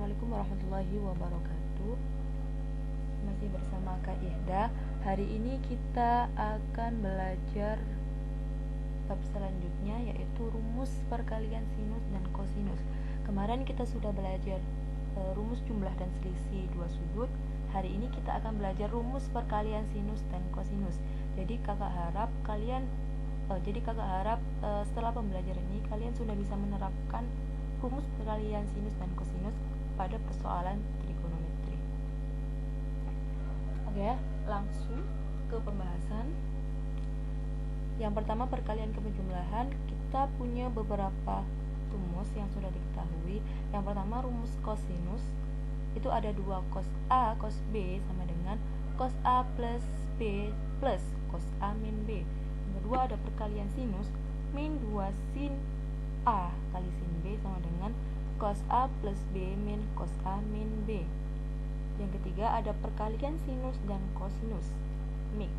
Assalamualaikum warahmatullahi wabarakatuh. Masih bersama Kak Ihda. Hari ini kita akan belajar bab selanjutnya, yaitu rumus perkalian sinus dan kosinus. Kemarin kita sudah belajar rumus jumlah dan selisih dua sudut. Hari ini kita akan belajar rumus perkalian sinus dan kosinus. Jadi kakak harap setelah pembelajaran ini kalian sudah bisa menerapkan rumus perkalian sinus dan kosinus pada persoalan trigonometri. Oke, langsung ke pembahasan. Yang pertama, perkalian kepejumlahan. Kita punya beberapa rumus yang sudah diketahui. Yang pertama, rumus kosinus. Itu ada dua, cos A cos B sama dengan cos A plus B plus cos A min B. Yang kedua, ada perkalian sinus, min 2 sin A kali sin B sama dengan cos A plus B min cos A min B. Yang ketiga, ada perkalian sinus dan kosinus, mix.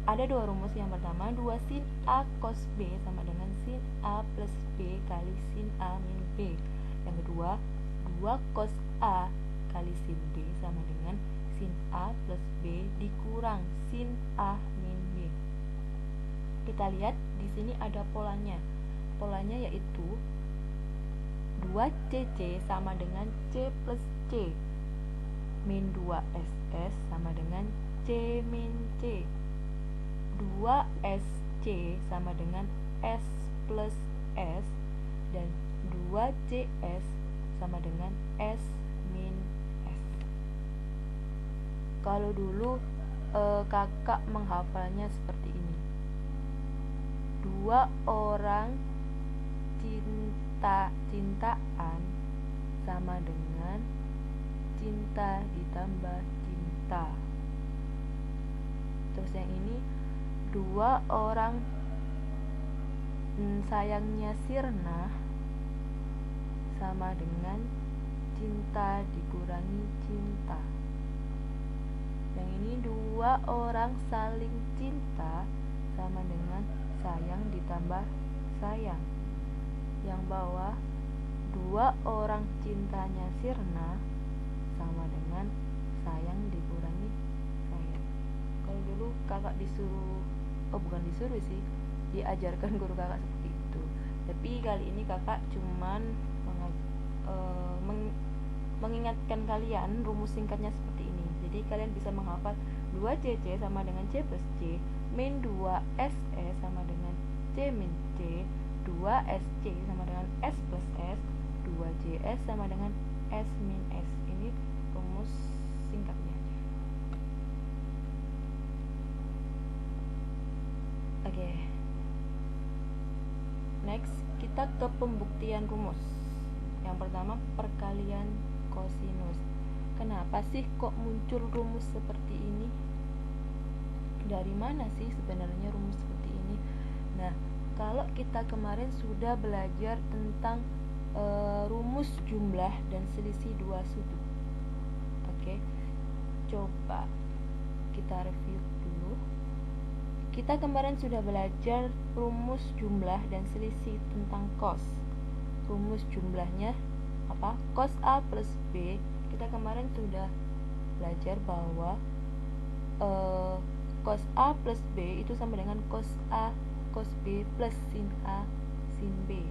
Ada dua rumus. Yang pertama, 2 sin A cos B sama dengan sin A plus B kali sin A min B. Yang kedua, 2 cos A kali sin B sama dengan sin A plus B dikurang sin A min B. Kita lihat di sini ada polanya. Polanya yaitu 2cc sama dengan c plus c, min 2ss sama dengan c min c, 2sc sama dengan s plus s, dan 2cs sama dengan s min s. Kalau dulu kakak menghafalnya seperti ini: dua orang cintaan sama dengan cinta ditambah cinta. Terus yang ini, dua orang sayangnya sirna sama dengan cinta dikurangi cinta. Yang ini, dua orang saling cinta sama dengan sayang ditambah sayang. Yang bawah, dua orang cintanya sirna sama dengan sayang dikurangi sayang. Kalau dulu kakak diajarkan guru kakak seperti itu. Tapi kali ini kakak cuman mengingatkan kalian rumus singkatnya seperti ini. Jadi kalian bisa menghafal 2cc sama dengan c plus c, min 2se sama dengan c min c, 2sc sama dengan s plus s, 2cs sama dengan s min s. Ini rumus singkatnya aja. Oke. Next, kita ke pembuktian rumus. Yang pertama, perkalian kosinus. Kenapa sih kok muncul rumus seperti ini? Dari mana sih sebenarnya rumus seperti ini? Nah, kalau kita kemarin sudah belajar tentang rumus jumlah dan selisih dua sudut. Oke, coba kita review dulu. Kita kemarin sudah belajar rumus jumlah dan selisih tentang cos. Rumus jumlahnya apa? Cos A plus B. Kita kemarin sudah belajar bahwa cos A plus B itu sama dengan cos A cos B plus sin A sin B.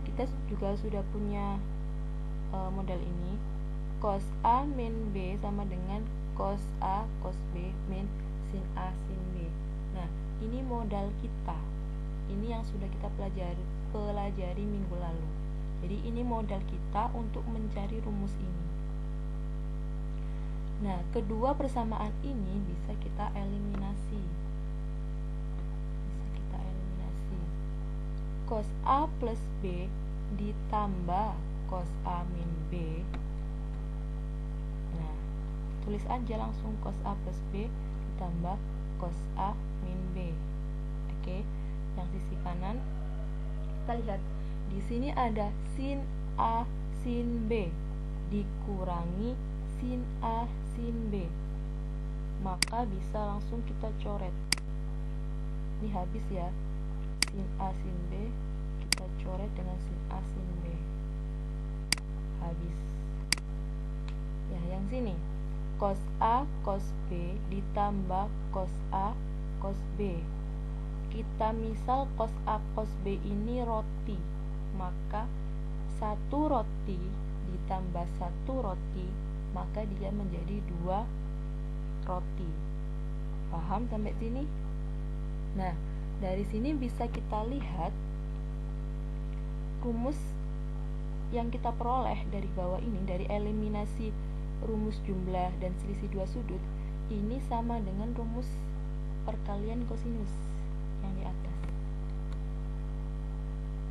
Kita juga sudah punya model ini, cos A min B sama dengan cos A cos B min sin A sin B. Nah, ini modal kita. Ini yang sudah kita pelajari minggu lalu. Jadi ini modal kita untuk mencari rumus ini. Nah, kedua persamaan ini bisa kita eliminasi. Cos A plus B ditambah cos A min B. Nah, tulis aja langsung cos A plus B ditambah cos A min B. Oke, yang sisi kanan kita lihat di sini ada sin A sin B dikurangi sin A sin B. Maka bisa langsung kita coret. Ini habis ya. Sin A sin B kita coret dengan sin A sin B. Habis yang sini. Cos A cos B ditambah cos A cos B. Kita misal cos A cos B ini roti, maka satu roti ditambah satu roti, maka dia menjadi 2 roti. Paham sampai sini? Nah, dari sini bisa kita lihat rumus yang kita peroleh dari bawah ini, dari eliminasi rumus jumlah dan selisih 2 sudut, ini sama dengan rumus perkalian kosinus yang di atas.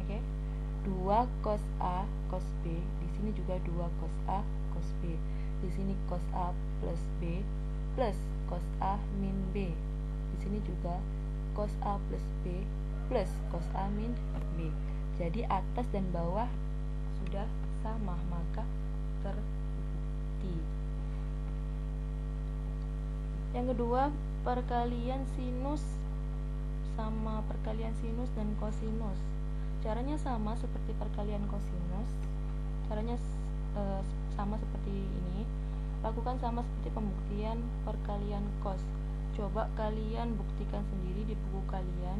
Oke. 2 cos A cos B, di sini juga 2 cos A cos B. Di sini cos A plus B plus cos A min B. Di sini juga cos A plus B plus cos A min B. Jadi atas dan bawah sudah sama, maka terbukti. Yang kedua, perkalian sinus sama perkalian sinus dan kosinus. Caranya sama seperti perkalian kosinus. Caranya sama seperti ini. Lakukan sama seperti pembuktian perkalian cos. Coba kalian buktikan sendiri di buku kalian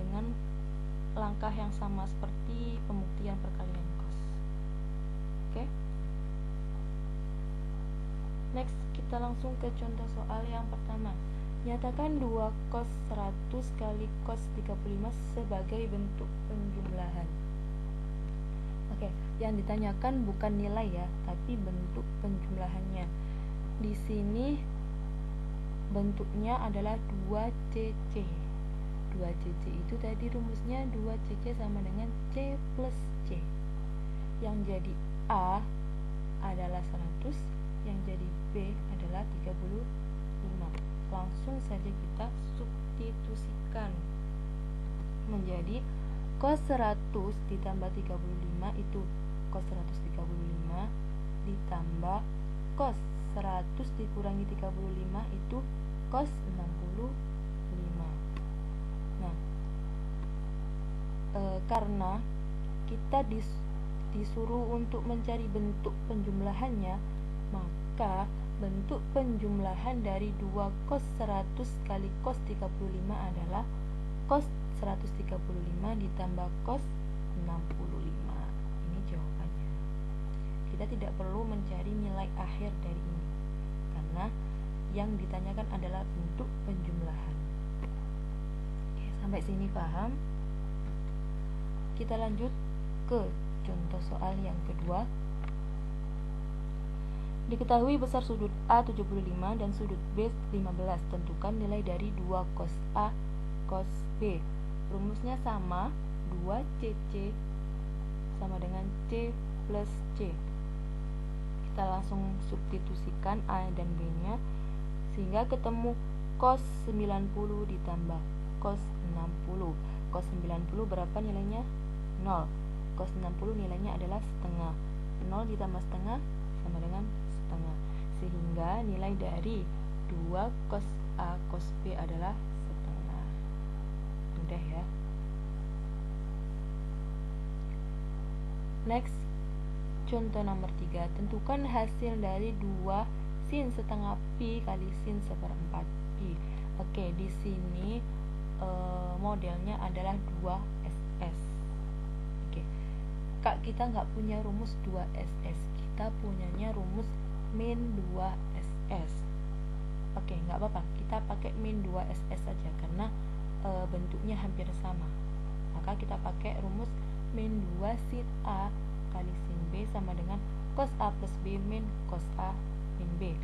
dengan langkah yang sama seperti pembuktian perkalian cos. Oke. Next, kita langsung ke contoh soal yang pertama. Nyatakan 2 cos 100 kali cos 35 sebagai bentuk penjumlahan. Oke, yang ditanyakan bukan nilai ya, tapi bentuk penjumlahannya. Di sini bentuknya adalah 2cc. 2cc itu tadi rumusnya 2cc sama dengan c plus c. Yang jadi A adalah 100, yang jadi B adalah 35. Langsung saja kita substitusikan menjadi cos 100 ditambah 35 itu cos 135 ditambah cos 100 dikurangi 35 itu cos 65. Nah, karena kita disuruh untuk mencari bentuk penjumlahannya, maka bentuk penjumlahan dari 2 cos 100 kali cos 35 adalah cos 135 ditambah cos 65. Ini jawabannya. Kita tidak perlu mencari nilai akhir dari ini, karena yang ditanyakan adalah bentuk penjumlahan. Oke, sampai sini paham? Kita lanjut ke contoh soal yang kedua. Diketahui besar sudut A 75 dan sudut B 15. Tentukan nilai dari 2 cos A cos B. Rumusnya sama, 2cc sama dengan c plus c. Kita langsung substitusikan A dan B nya, sehingga ketemu cos 90 ditambah cos 60. Cos 90 berapa nilainya? 0. Cos 60 nilainya adalah setengah. 0 ditambah setengah sama dengan setengah, sehingga nilai dari 2 cos A cos B adalah setengah. Mudah ya. Next, contoh nomor 3. Tentukan hasil dari 2 sin setengah pi kali sin seperempat pi. Oke, di sini modelnya adalah 2SS. Oke, Kak, kita nggak punya rumus 2SS, kita punyanya rumus min 2SS. Oke, nggak apa-apa, kita pakai min 2SS saja karena bentuknya hampir sama. Maka kita pakai rumus min 2 sin A kali sin B sama dengan cos A plus B min cos A min B.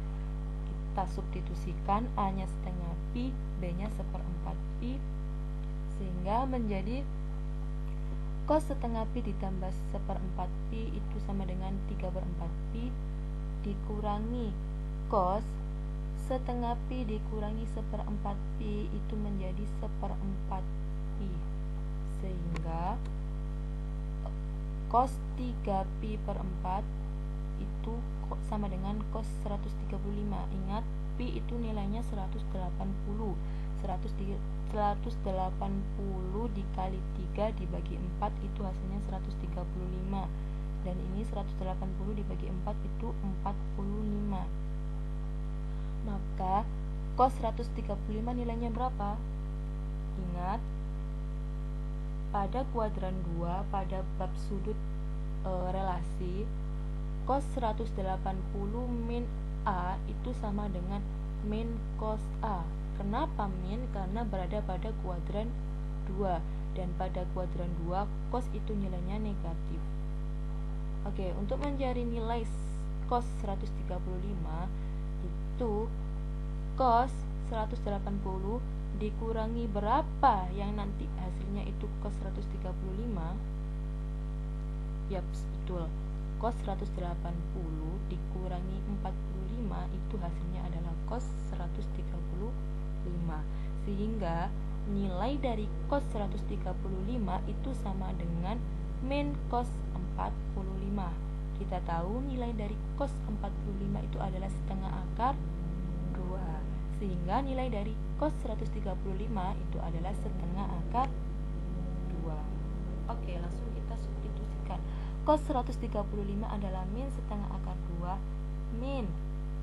Kita substitusikan A nya setengah pi, B nya seperempat pi, sehingga menjadi cos setengah pi ditambah seperempat pi itu sama dengan 3/4 pi dikurangi cos setengah pi dikurangi seperempat pi itu menjadi seperempat pi, sehingga cos 3 pi per 4 itu sama dengan cos 135. Ingat, pi itu nilainya 180. 180 dikali 3 dibagi 4 itu hasilnya 135, dan ini dikurangi 180 dibagi 4 itu 45. Maka cos 135 nilainya berapa? Ingat, pada kuadran 2 pada bab sudut relasi, cos 180 min A itu sama dengan min cos A. Kenapa min? Karena berada pada kuadran 2, dan pada kuadran 2 cos itu nilainya negatif. Oke, untuk mencari nilai cos 135 itu cos 180 dikurangi berapa yang nanti hasilnya itu cos 135. Yap, betul. Cos 180 dikurangi 45 itu hasilnya adalah cos 135. Sehingga nilai dari cos 135 itu sama dengan min cos 45. Kita tahu nilai dari cos 45 itu adalah setengah akar 2. Sehingga nilai dari cos 135 itu adalah setengah akar 2. Oke, langsung kita substitusikan. Cos 135 adalah min setengah akar 2 min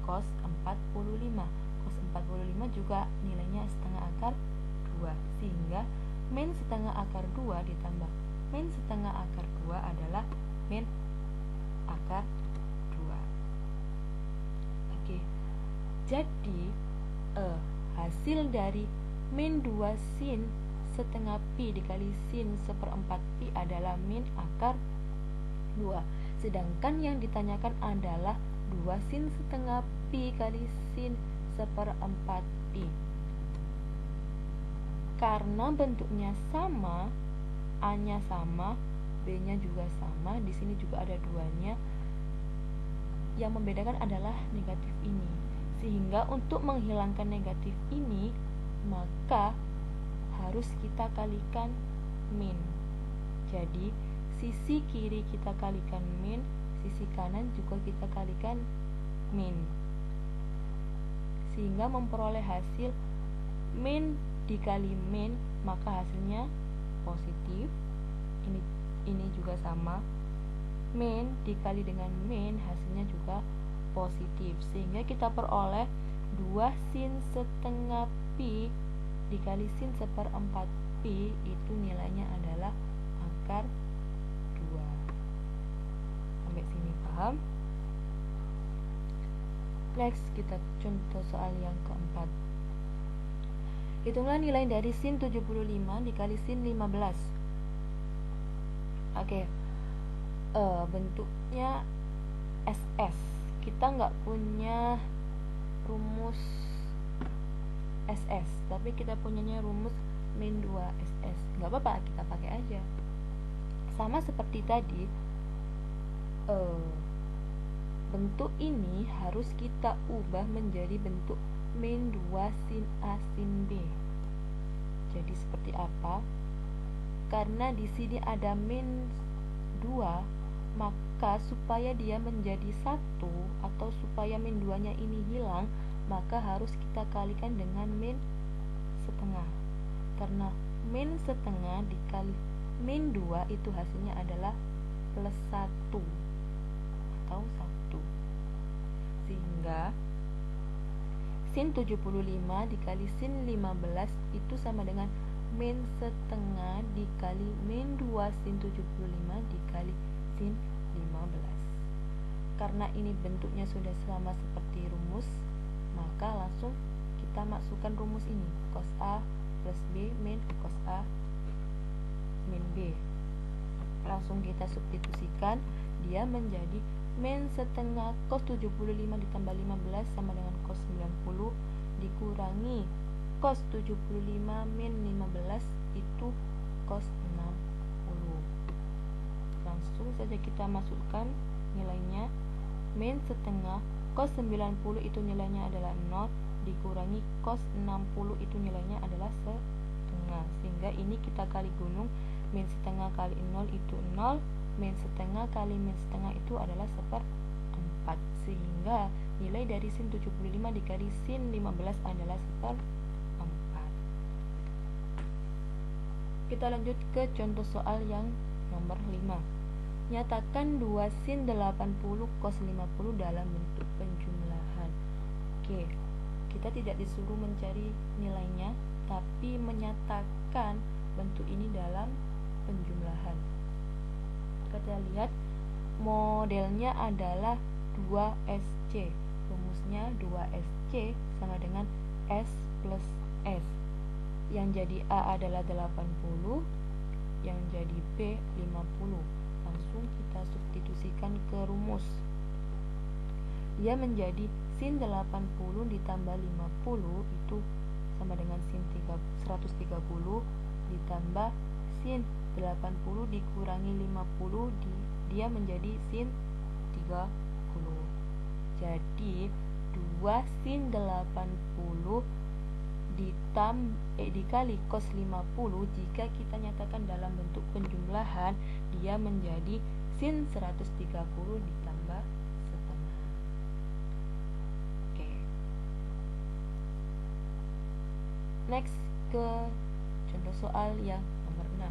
cos 45. Cos 45 juga nilainya setengah akar 2. Sehingga min setengah akar 2 ditambah min setengah akar 2 adalah min akar 2. Oke. Jadi hasil dari min 2 sin setengah pi dikali sin seperempat pi adalah min akar 2. Sedangkan yang ditanyakan adalah 2 sin setengah pi kali sin seperempat pi. Karena bentuknya sama, A-nya sama, B-nya juga sama, di sini juga ada 2-nya. Yang membedakan adalah negatif ini. Sehingga untuk menghilangkan negatif ini, maka harus kita kalikan min. Jadi sisi kiri kita kalikan min, sisi kanan juga kita kalikan min, sehingga memperoleh hasil min dikali min, maka hasilnya positif. Ini juga sama, min dikali dengan min hasilnya juga positif, sehingga kita peroleh 2 sin setengah pi dikali sin seperempat pi itu nilainya adalah akar 2. Sampai sini paham? Next, kita contoh soal yang keempat. Hitunglah nilai dari sin 75 dikali sin 15. Oke. Bentuknya SS. Kita nggak punya rumus SS, tapi kita punyanya rumus min 2 SS. Nggak apa-apa, kita pakai aja. Sama seperti tadi, bentuk ini harus kita ubah menjadi bentuk min 2 sin A sin B. Jadi seperti apa? Karena di sini ada min 2, maka supaya dia menjadi 1 atau supaya min 2-nya ini hilang, maka harus kita kalikan dengan min setengah. Karena min setengah dikali min 2 itu hasilnya adalah plus 1 atau 1. Sehingga sin 75 dikali sin 15 itu sama dengan min setengah dikali min 2 sin 75 dikali sin 15. Karena ini bentuknya sudah sama seperti rumus, maka langsung kita masukkan rumus ini, cos A plus B min cos A min B. Langsung kita substitusikan, dia menjadi min setengah cos 75 ditambah 15 sama dengan cos 90 dikurangi cos 75 min 15 itu cos 60. Langsung saja kita masukkan nilainya. Min setengah cos 90 itu nilainya adalah 0 dikurangi cos 60 itu nilainya adalah setengah. Sehingga ini kita kali gunung, min setengah kali 0 itu 0, min setengah kali min setengah itu adalah 1/4. Sehingga nilai dari sin 75 dikali sin 15 adalah 1/4. Kita lanjut ke contoh soal yang nomor 5. Nyatakan 2 sin 80 cos 50 dalam bentuk penjumlahan. Oke, kita tidak disuruh mencari nilainya, tapi menyatakan bentuk ini dalam penjumlahan. Kita lihat modelnya adalah 2SC. Rumusnya 2SC sama dengan S plus S. Yang jadi A adalah 80, yang jadi B 50. Langsung kita substitusikan ke rumus. Ia menjadi sin 80 ditambah 50 itu sama dengan sin 130 ditambah sin 80 dikurangi 50 dia menjadi sin 30. Jadi 2 sin 80 dikali cos 50, jika kita nyatakan dalam bentuk penjumlahan, dia menjadi sin 130 ditambah setengah. Oke. Next ke contoh soal yang nomor 6.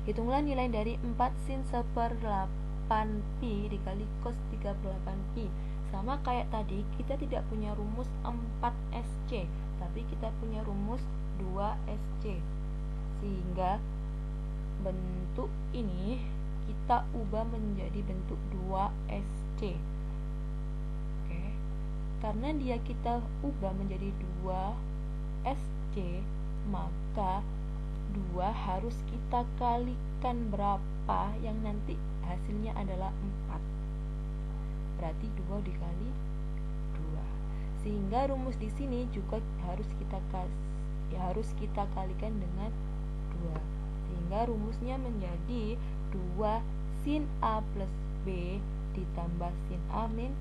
Hitunglah nilai dari 4 sin 1/8 pi dikali cos 38 pi. Sama kayak tadi, kita tidak punya rumus 4SC, tapi kita punya rumus 2SC. Sehingga bentuk ini kita ubah menjadi bentuk 2SC. Oke. Karena dia kita ubah menjadi 2SC, maka 2 harus kita kalikan berapa yang nanti hasilnya adalah 4. Berarti 2 dikali 2. Sehingga rumus di sini juga harus kita kalikan dengan 2. Sehingga rumusnya menjadi 2 sin A plus B ditambah sin A min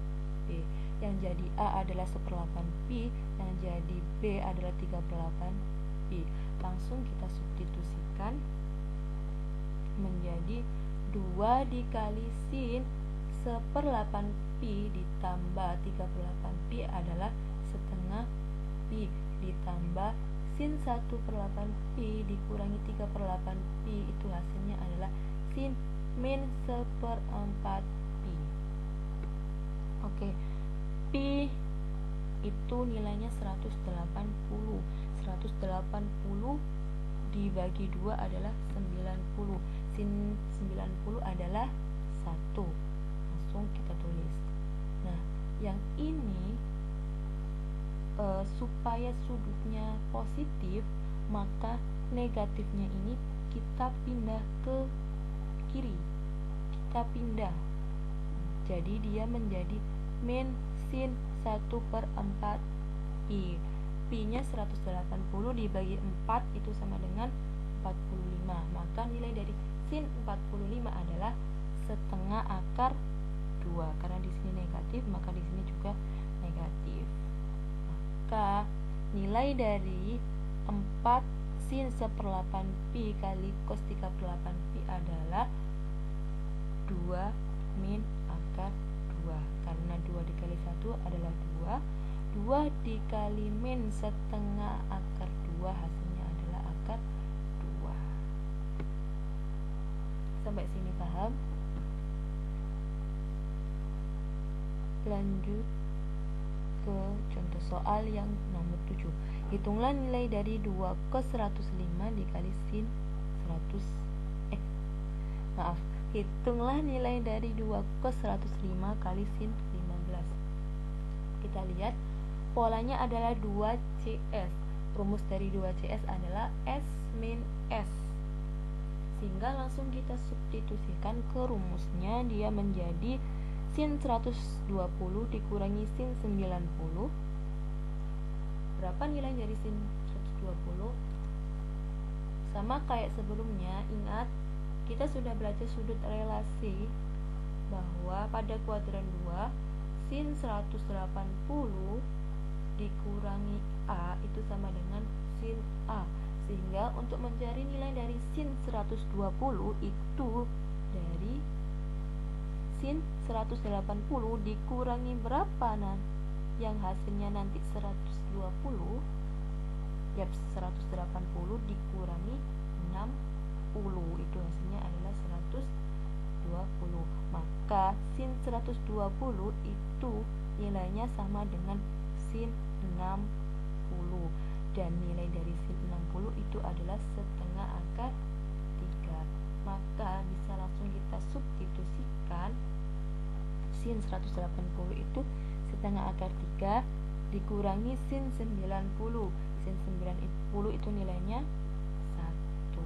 B. Yang jadi A adalah 1/8 pi, yang jadi B adalah 3/8 pi. Langsung kita substitusikan menjadi 2 dikali sin 1/8 pi ditambah 3/8 pi adalah setengah pi, ditambah sin 1/8 pi dikurangi 3/8 pi, itu hasilnya adalah sin min 1/4 pi. Oke, pi itu nilainya 180. 180 dibagi 2 adalah 90. Sin 90 adalah 1. Langsung kita tulis. Nah, yang ini supaya sudutnya positif, maka negatifnya ini kita pindah ke kiri. Kita pindah. Jadi dia menjadi min sin 1/4 pi. Pi-nya 180 dibagi 4 itu sama dengan 45. Maka nilai dari sin 45 adalah setengah akar 2. Karena di sini negatif, maka di sini juga negatif. Maka nilai dari 4 sin 1/8 pi kali cos 3/8 pi adalah 2 min akar 2. Karena 2 dikali 1 adalah 2. 2 dikali min setengah akar 2 hasilnya adalah akar 2. Sampai sini paham? Lanjut ke contoh soal yang nomor 7. Hitunglah nilai dari 2 cos 105 dikali sin 100 hitunglah nilai dari 2 cos 105 kali sin 15. Kita lihat polanya adalah 2CS. Rumus dari 2CS adalah S min S. Sehingga langsung kita substitusikan ke rumusnya, dia menjadi sin 120 dikurangi sin 90. Berapa nilai dari sin 120? Sama kayak sebelumnya, ingat kita sudah belajar sudut relasi bahwa pada kuadran 2 sin 180 dikurangi A itu sama dengan sin A. Sehingga untuk mencari nilai dari sin 120 itu dari sin 180 dikurangi berapa yang hasilnya nanti 120, ya 180 dikurangi 60 itu hasilnya adalah 120. Maka sin 120 itu nilainya sama dengan sin 60, dan nilai dari sin 60 itu adalah setengah akar 3. Maka bisa langsung kita substitusikan sin 180 itu setengah akar 3 dikurangi sin 90. Sin 90 itu nilainya 1.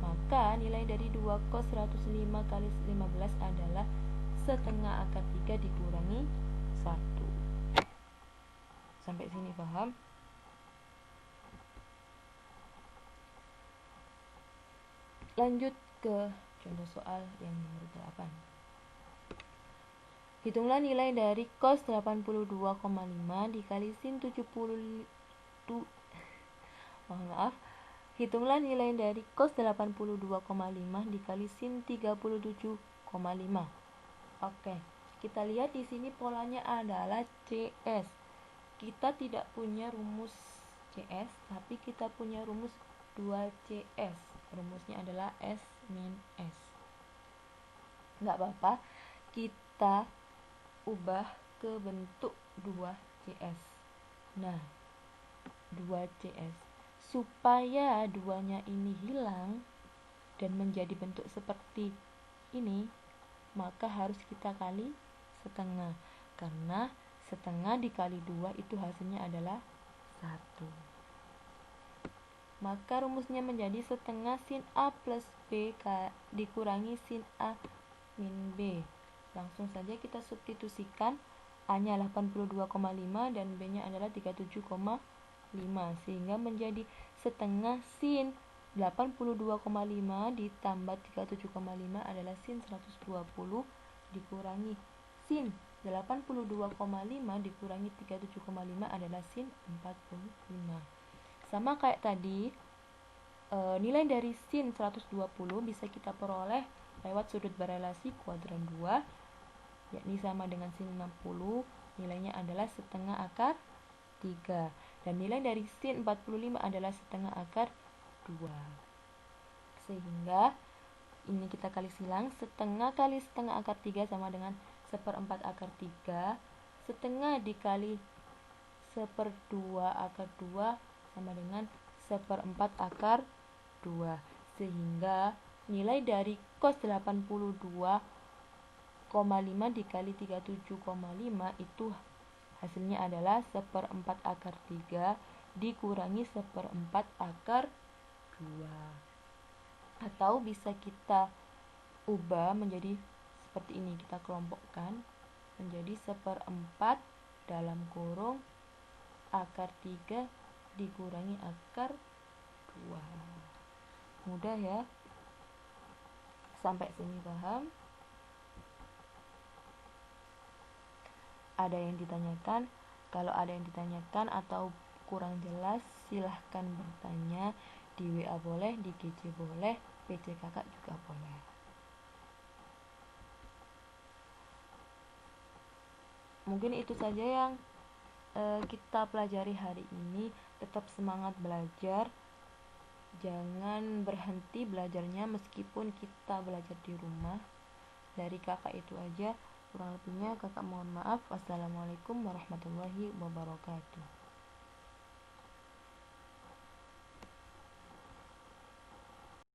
Maka nilai dari 2 cos 105 kali 15 adalah setengah akar 3 dikurangi 1. Sampai sini paham? Lanjut ke contoh soal yang nomor 8. Hitunglah nilai dari cos 82,5 dikali sin 70. Hitunglah nilai dari cos 82,5 dikali sin 37,5. Oke, kita lihat di sini polanya adalah CS. Kita tidak punya rumus CS, tapi kita punya rumus 2CS. Rumusnya adalah S min S. Nggak apa-apa, kita ubah ke bentuk 2CS. Nah, 2CS. Supaya duanya ini hilang dan menjadi bentuk seperti ini, maka harus kita kali setengah. Karena setengah dikali 2 itu hasilnya adalah 1. Maka rumusnya menjadi setengah sin A plus B dikurangi sin A min B. Langsung saja kita substitusikan, A-nya 82,5 dan B-nya adalah 37,5, sehingga menjadi setengah sin 82,5 ditambah 37,5 adalah sin 120 dikurangi sin 82,5 dikurangi 37,5 adalah sin 45. Sama kayak tadi, nilai dari sin 120 bisa kita peroleh lewat sudut berelasi kuadran 2, yakni sama dengan sin 60, nilainya adalah setengah akar 3. Dan nilai dari sin 45 adalah setengah akar 2. Sehingga ini kita kali silang, setengah kali setengah akar 3 sama dengan 1/4 akar 3. Setengah dikali 1/2 akar 2 sama dengan 1/4 akar 2. Sehingga nilai dari cos 82,5 dikali 37,5 itu hasilnya adalah 1/4 akar 3 dikurangi 1/4 akar 2. Atau bisa kita ubah menjadi seperti ini, kita kelompokkan menjadi 1/4 dalam kurung akar 3 dikurangi akar 2. Mudah ya? Sampai sini paham? Ada yang ditanyakan? Kalau ada yang ditanyakan atau kurang jelas, silahkan bertanya di WA boleh, di GC boleh, PC kakak juga boleh. Mungkin itu saja yang kita pelajari hari ini. Tetap semangat belajar, jangan berhenti belajarnya meskipun kita belajar di rumah. Dari kakak itu aja, kurang lebihnya kakak mohon maaf. Wassalamualaikum warahmatullahi wabarakatuh.